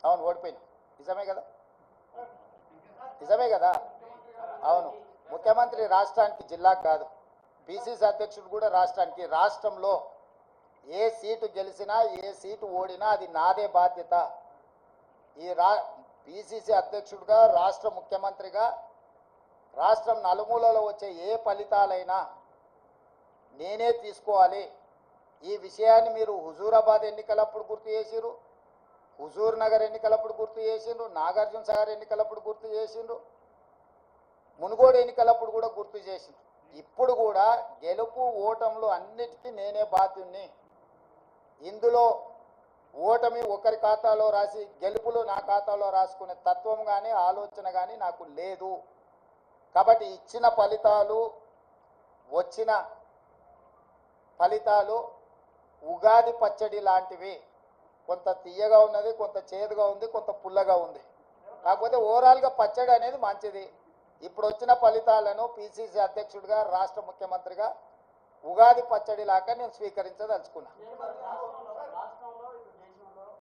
అవును ఓడిపోయినా నిజమే కదా, నిజమే కదా. అవును ముఖ్యమంత్రి రాష్ట్రానికి జిల్లాకు కాదు, పిసిసి అధ్యక్షుడు కూడా రాష్ట్రానికి. రాష్ట్రంలో ఏ సీటు గెలిచినా ఏ సీటు ఓడినా అది నాదే బాధ్యత. ఈ పిసిసి అధ్యక్షుడిగా రాష్ట్ర ముఖ్యమంత్రిగా రాష్ట్రం నలుమూలలో వచ్చే ఏ ఫలితాలైనా నేనే తీసుకోవాలి. ఈ విషయాన్ని మీరు హుజూరాబాద్ ఎన్నికలప్పుడు గుర్తు చేసిరు, హుజూర్ నగర్ ఎన్నికలప్పుడు గుర్తు చేసిండ్రు, నాగార్జున సాగర్ ఎన్నికలప్పుడు గుర్తు చేసిండ్రు, మునుగోడు ఎన్నికలప్పుడు కూడా గుర్తు చేసిండ్రు. ఇప్పుడు కూడా గెలుపు ఓటములు అన్నిటికీ నేనే బాధ్యుణ్ణి. ఇందులో ఓటమి ఒకరి ఖాతాలో రాసి గెలుపులు నా ఖాతాలో రాసుకునే తత్వం కానీ ఆలోచన కానీ నాకు లేదు. కాబట్టి ఇచ్చిన ఫలితాలు వచ్చిన ఫలితాలు ఉగాది పచ్చడి లాంటివి. కొంత తీయగా ఉన్నది, కొంత చేదుగా ఉంది, కొంత పుల్లగా ఉంది. కాకపోతే ఓవరాల్గా పచ్చడి అనేది మంచిది. ఇప్పుడు వచ్చిన ఫలితాలను పిసిసి అధ్యక్షుడిగా రాష్ట్ర ముఖ్యమంత్రిగా ఉగాది పచ్చడి లాగా నేను స్వీకరించదలుచుకున్నా.